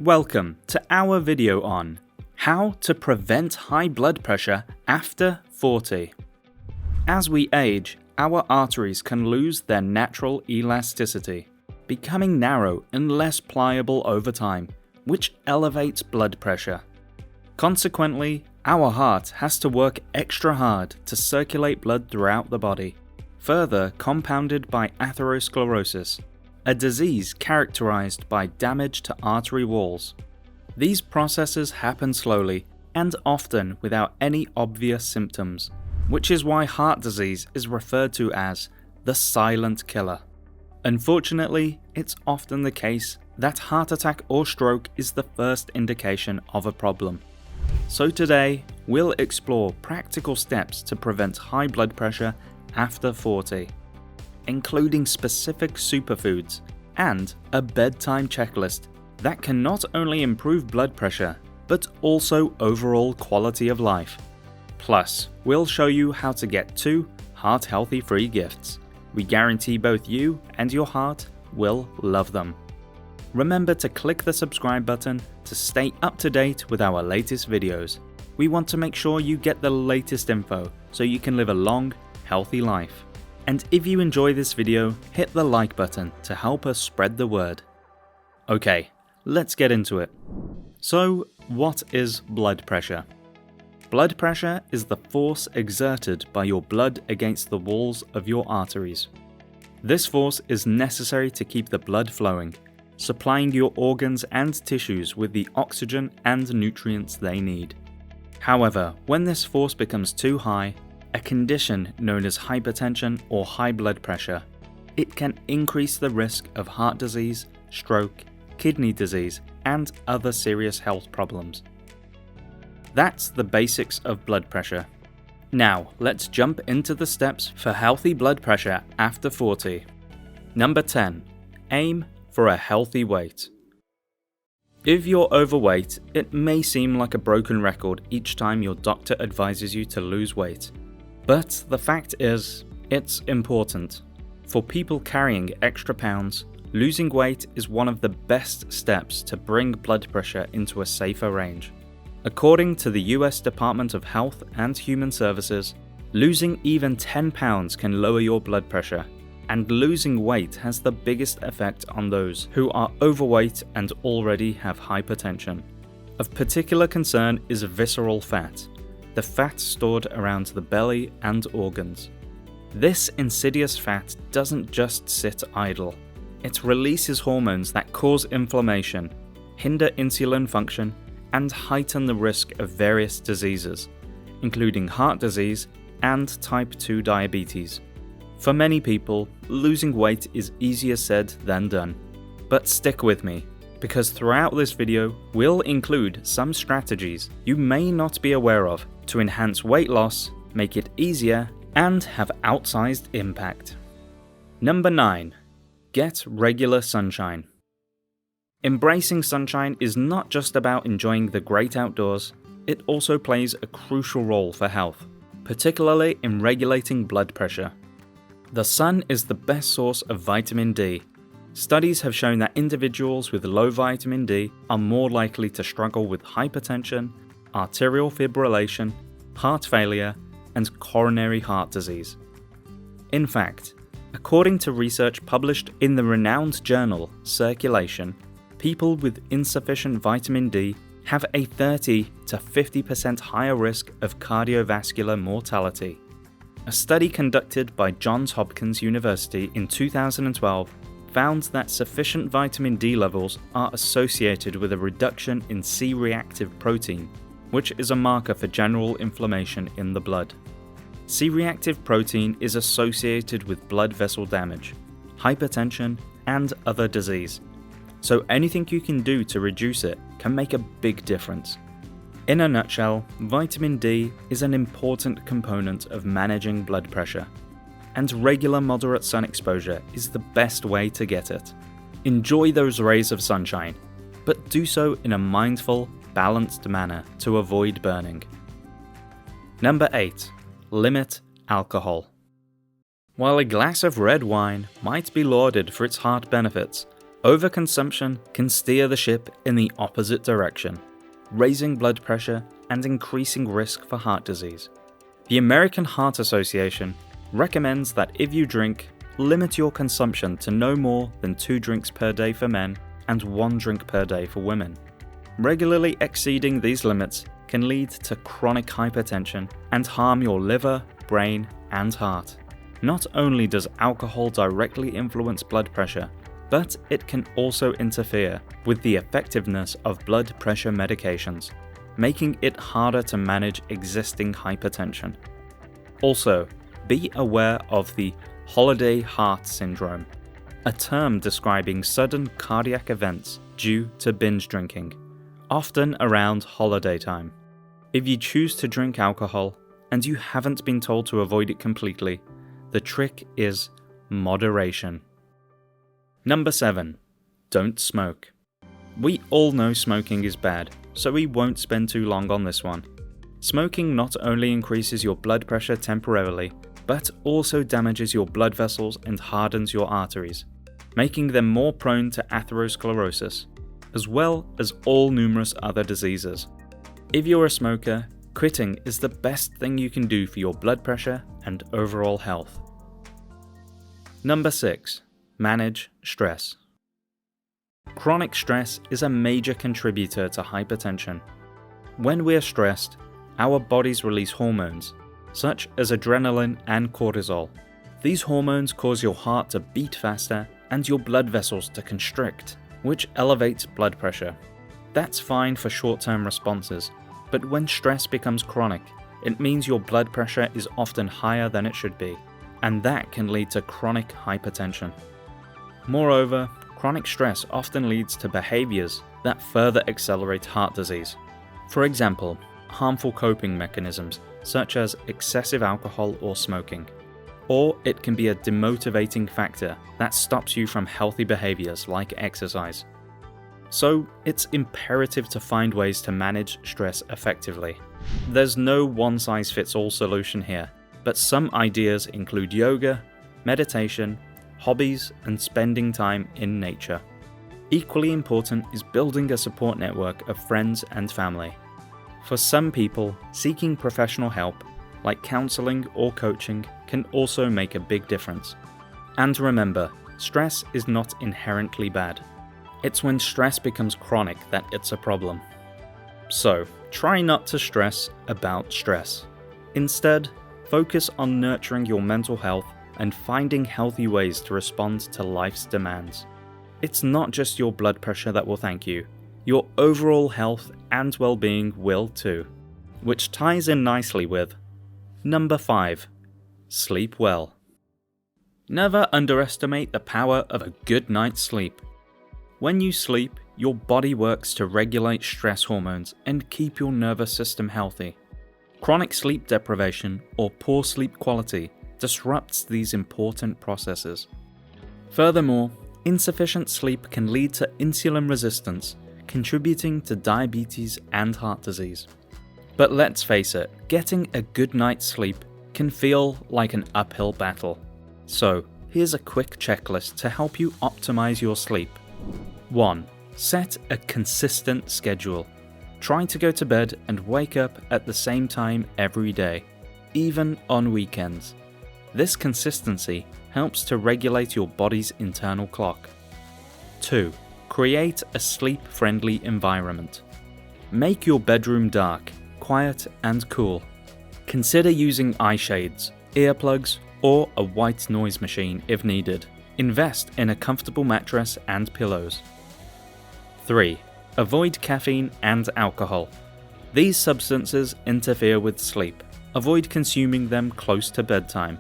Welcome to our video on how to prevent high blood pressure after 40. As we age, our arteries can lose their natural elasticity, becoming narrow and less pliable over time, which elevates blood pressure. Consequently, our heart has to work extra hard to circulate blood throughout the body, further compounded by atherosclerosis, a disease characterized by damage to artery walls. These processes happen slowly and often without any obvious symptoms, which is why heart disease is referred to as the silent killer. Unfortunately, it's often the case that heart attack or stroke is the first indication of a problem. So today, we'll explore practical steps to prevent high blood pressure after 40, including specific superfoods and a bedtime checklist that can not only improve blood pressure, but also overall quality of life. Plus, we'll show you how to get 2 heart-healthy free gifts. We guarantee both you and your heart will love them. Remember to click the subscribe button to stay up to date with our latest videos. We want to make sure you get the latest info so you can live a long, healthy life. And if you enjoy this video, hit the like button to help us spread the word. Okay, let's get into it. So, what is blood pressure? Blood pressure is the force exerted by your blood against the walls of your arteries. This force is necessary to keep the blood flowing, supplying your organs and tissues with the oxygen and nutrients they need. However, when this force becomes too high, a condition known as hypertension or high blood pressure, it can increase the risk of heart disease, stroke, kidney disease, and other serious health problems. That's the basics of blood pressure. Now, let's jump into the steps for healthy blood pressure after 40. Number 10. Aim for a healthy weight. If you're overweight, it may seem like a broken record each time your doctor advises you to lose weight. But the fact is, it's important. For people carrying extra pounds, losing weight is one of the best steps to bring blood pressure into a safer range. According to the US Department of Health and Human Services, losing even 10 pounds can lower your blood pressure, and losing weight has the biggest effect on those who are overweight and already have hypertension. Of particular concern is visceral fat, the fat stored around the belly and organs. This insidious fat doesn't just sit idle. It releases hormones that cause inflammation, hinder insulin function, and heighten the risk of various diseases, including heart disease and type 2 diabetes. For many people, losing weight is easier said than done. But stick with me, because throughout this video, we'll include some strategies you may not be aware of to enhance weight loss, make it easier, and have outsized impact. Number 9. Get regular sunshine. Embracing sunshine is not just about enjoying the great outdoors, it also plays a crucial role for health, particularly in regulating blood pressure. The sun is the best source of vitamin D. Studies have shown that individuals with low vitamin D are more likely to struggle with hypertension, arterial fibrillation, heart failure, and coronary heart disease. In fact, according to research published in the renowned journal Circulation, people with insufficient vitamin D have a 30 to 50% higher risk of cardiovascular mortality. A study conducted by Johns Hopkins University in 2012 found that sufficient vitamin D levels are associated with a reduction in C-reactive protein, which is a marker for general inflammation in the blood. C-reactive protein is associated with blood vessel damage, hypertension, and other disease. So anything you can do to reduce it can make a big difference. In a nutshell, vitamin D is an important component of managing blood pressure, and regular moderate sun exposure is the best way to get it. Enjoy those rays of sunshine, but do so in a mindful, balanced manner to avoid burning. Number 8. Limit alcohol. While a glass of red wine might be lauded for its heart benefits, Overconsumption can steer the ship in the opposite direction, raising blood pressure and increasing risk for heart disease. The American Heart Association recommends that if you drink, limit your consumption to no more than 2 drinks per day for men and 1 drink per day for women. Regularly exceeding these limits can lead to chronic hypertension and harm your liver, brain, and heart. Not only does alcohol directly influence blood pressure, but it can also interfere with the effectiveness of blood pressure medications, making it harder to manage existing hypertension. Also, be aware of the holiday heart syndrome, a term describing sudden cardiac events due to binge drinking, often around holiday time. If you choose to drink alcohol and you haven't been told to avoid it completely, the trick is moderation. Number 7. Don't smoke. We all know smoking is bad, so we won't spend too long on this one. Smoking not only increases your blood pressure temporarily, but also damages your blood vessels and hardens your arteries, making them more prone to atherosclerosis, as well as all numerous other diseases. If you're a smoker, quitting is the best thing you can do for your blood pressure and overall health. Number 6. Manage stress. Chronic stress is a major contributor to hypertension. When we're stressed, our bodies release hormones, such as adrenaline and cortisol. These hormones cause your heart to beat faster and your blood vessels to constrict, which elevates blood pressure. That's fine for short-term responses, but when stress becomes chronic, it means your blood pressure is often higher than it should be, and that can lead to chronic hypertension. Moreover, chronic stress often leads to behaviors that further accelerate heart disease. For example, harmful coping mechanisms such as excessive alcohol or smoking. Or it can be a demotivating factor that stops you from healthy behaviors like exercise. So it's imperative to find ways to manage stress effectively. There's no one-size-fits-all solution here, but some ideas include yoga, meditation, hobbies, and spending time in nature. Equally important is building a support network of friends and family. For some people, seeking professional help, like counseling or coaching, can also make a big difference. And remember, stress is not inherently bad. It's when stress becomes chronic that it's a problem. So, try not to stress about stress. Instead, focus on nurturing your mental health and finding healthy ways to respond to life's demands. It's not just your blood pressure that will thank you. Your overall health and well-being will too. Which ties in nicely with Number 5. Sleep well. Never underestimate the power of a good night's sleep. When you sleep, your body works to regulate stress hormones and keep your nervous system healthy. Chronic sleep deprivation or poor sleep quality disrupts these important processes. Furthermore, insufficient sleep can lead to insulin resistance, contributing to diabetes and heart disease. But let's face it, getting a good night's sleep can feel like an uphill battle. So, here's a quick checklist to help you optimize your sleep. 1. Set a consistent schedule. Try to go to bed and wake up at the same time every day, even on weekends. This consistency helps to regulate your body's internal clock. 2. Create a sleep-friendly environment. Make your bedroom dark, quiet, and cool. Consider using eye shades, earplugs, or a white noise machine if needed. Invest in a comfortable mattress and pillows. 3. Avoid caffeine and alcohol. These substances interfere with sleep. Avoid consuming them close to bedtime.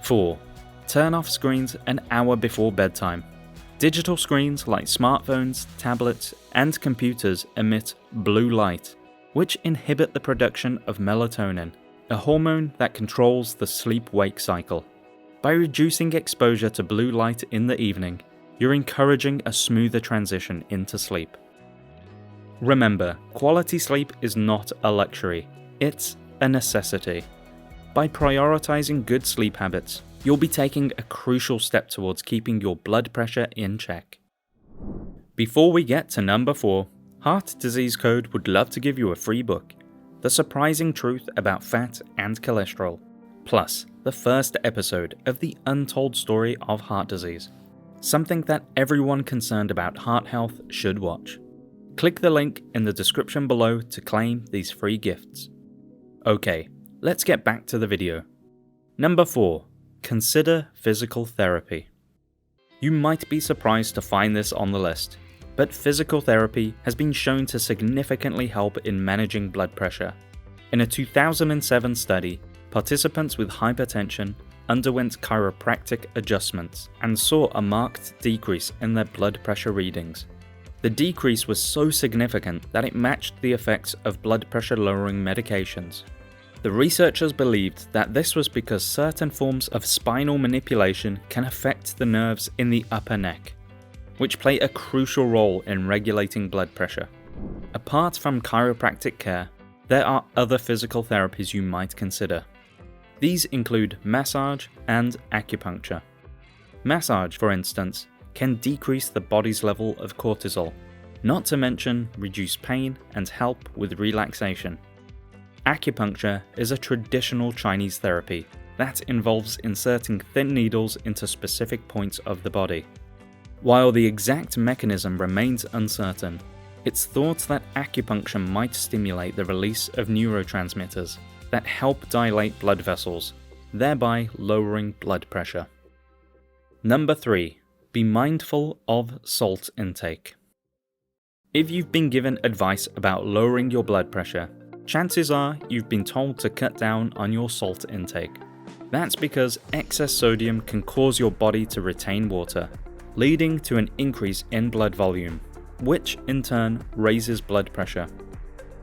4. Turn off screens an hour before bedtime. Digital screens like smartphones, tablets, and computers emit blue light, which inhibit the production of melatonin, a hormone that controls the sleep-wake cycle. By reducing exposure to blue light in the evening, you're encouraging a smoother transition into sleep. Remember, quality sleep is not a luxury, it's a necessity. By prioritizing good sleep habits, you'll be taking a crucial step towards keeping your blood pressure in check. Before we get to number 4, Heart Disease Code would love to give you a free book, The Surprising Truth About Fat and Cholesterol, plus the first episode of the untold story of heart disease, something that everyone concerned about heart health should watch. Click the link in the description below to claim these free gifts. Okay, let's get back to the video. Number 4. Consider physical therapy. You might be surprised to find this on the list, but physical therapy has been shown to significantly help in managing blood pressure. In a 2007 study, participants with hypertension underwent chiropractic adjustments and saw a marked decrease in their blood pressure readings. The decrease was so significant that it matched the effects of blood pressure lowering medications. The researchers believed that this was because certain forms of spinal manipulation can affect the nerves in the upper neck, which play a crucial role in regulating blood pressure. Apart from chiropractic care, there are other physical therapies you might consider. These include massage and acupuncture. Massage, for instance, can decrease the body's level of cortisol, not to mention reduce pain and help with relaxation. Acupuncture is a traditional Chinese therapy that involves inserting thin needles into specific points of the body. While the exact mechanism remains uncertain, it's thought that acupuncture might stimulate the release of neurotransmitters that help dilate blood vessels, thereby lowering blood pressure. Number 3. Be mindful of salt intake. If you've been given advice about lowering your blood pressure, chances are you've been told to cut down on your salt intake. That's because excess sodium can cause your body to retain water, leading to an increase in blood volume, which in turn raises blood pressure.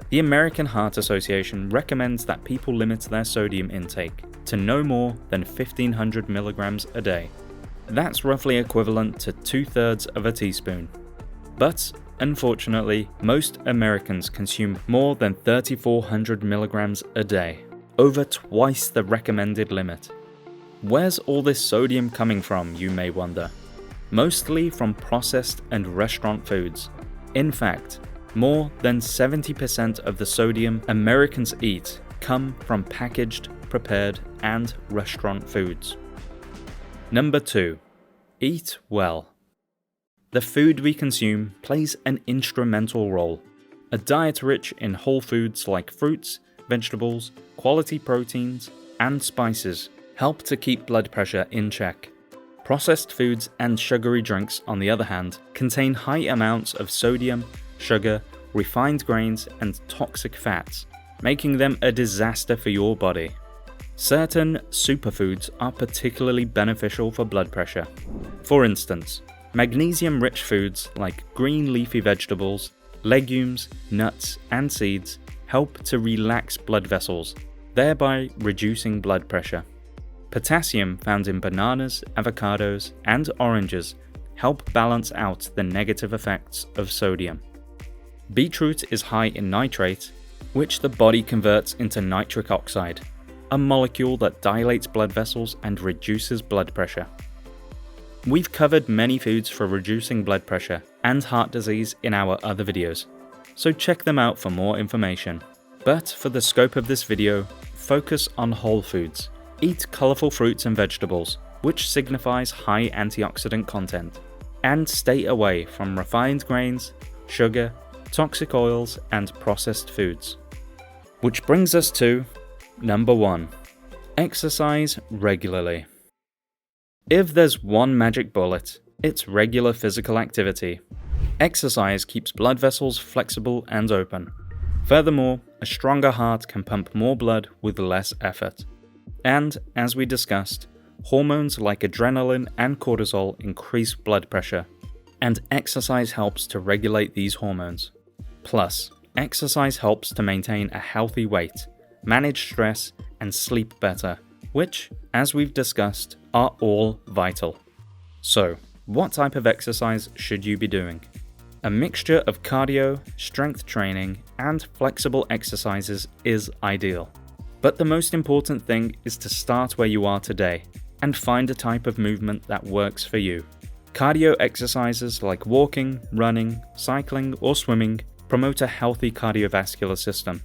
The American Heart Association recommends that people limit their sodium intake to no more than 1,500 milligrams a day. That's roughly equivalent to 2/3 of a teaspoon. But unfortunately, most Americans consume more than 3,400 milligrams a day, over twice the recommended limit. Where's all this sodium coming from, you may wonder? Mostly from processed and restaurant foods. In fact, more than 70% of the sodium Americans eat come from packaged, prepared, and restaurant foods. Number 2. Eat well. The food we consume plays an instrumental role. A diet rich in whole foods like fruits, vegetables, quality proteins, and spices help to keep blood pressure in check. Processed foods and sugary drinks, on the other hand, contain high amounts of sodium, sugar, refined grains, and toxic fats, making them a disaster for your body. Certain superfoods are particularly beneficial for blood pressure. For instance, magnesium-rich foods like green leafy vegetables, legumes, nuts, and seeds help to relax blood vessels, thereby reducing blood pressure. Potassium found in bananas, avocados, and oranges help balance out the negative effects of sodium. Beetroot is high in nitrate, which the body converts into nitric oxide, a molecule that dilates blood vessels and reduces blood pressure. We've covered many foods for reducing blood pressure and heart disease in our other videos, so check them out for more information. But for the scope of this video, focus on whole foods. Eat colourful fruits and vegetables, which signifies high antioxidant content, and stay away from refined grains, sugar, toxic oils, and processed foods. Which brings us to number 1. Exercise regularly. If there's one magic bullet, it's regular physical activity. Exercise keeps blood vessels flexible and open. Furthermore, a stronger heart can pump more blood with less effort. And, as we discussed, hormones like adrenaline and cortisol increase blood pressure, and exercise helps to regulate these hormones. Plus, exercise helps to maintain a healthy weight, manage stress, and sleep better, which, as we've discussed, are all vital. So, what type of exercise should you be doing? A mixture of cardio, strength training, and flexible exercises is ideal. But the most important thing is to start where you are today and find a type of movement that works for you. Cardio exercises like walking, running, cycling, or swimming promote a healthy cardiovascular system.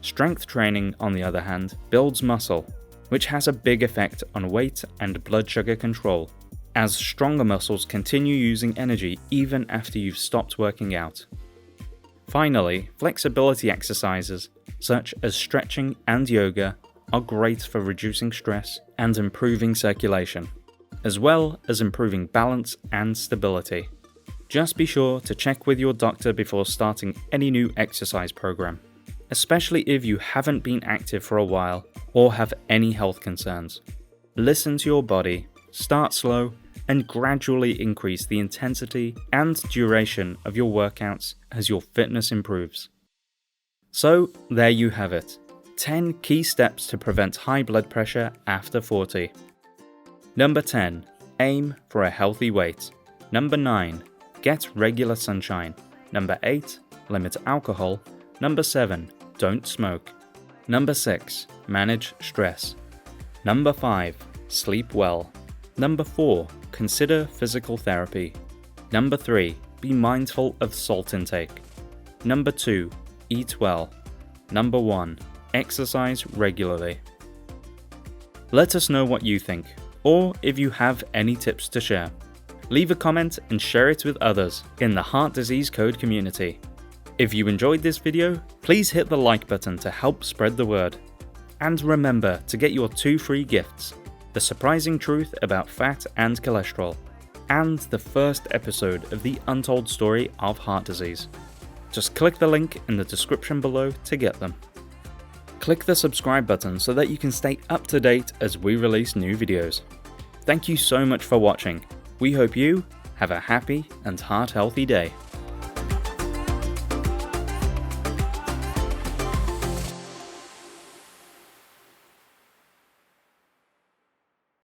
Strength training, on the other hand, builds muscle, which has a big effect on weight and blood sugar control, as stronger muscles continue using energy even after you've stopped working out. Finally, flexibility exercises, such as stretching and yoga, are great for reducing stress and improving circulation, as well as improving balance and stability. Just be sure to check with your doctor before starting any new exercise program, especially if you haven't been active for a while or have any health concerns. Listen to your body, start slow, and gradually increase the intensity and duration of your workouts as your fitness improves. So, there you have it. 10 key steps to prevent high blood pressure after 40. Number 10. Aim for a healthy weight. Number 9. Get regular sunshine. Number 8. Limit alcohol. Number 7. Don't smoke. Number 6. Manage stress. Number 5. Sleep well. Number 4. Consider physical therapy. Number 3. Be mindful of salt intake. Number 2. Eat well. Number 1. Exercise regularly. Let us know what you think, or if you have any tips to share. Leave a comment and share it with others in the Heart Disease Code community. If you enjoyed this video, please hit the like button to help spread the word. And remember to get your 2 free gifts: The Surprising Truth About Fat and Cholesterol, and the first episode of the untold story of heart disease. Just click the link in the description below to get them. Click the subscribe button so that you can stay up to date as we release new videos. Thank you so much for watching. We hope you have a happy and heart-healthy day.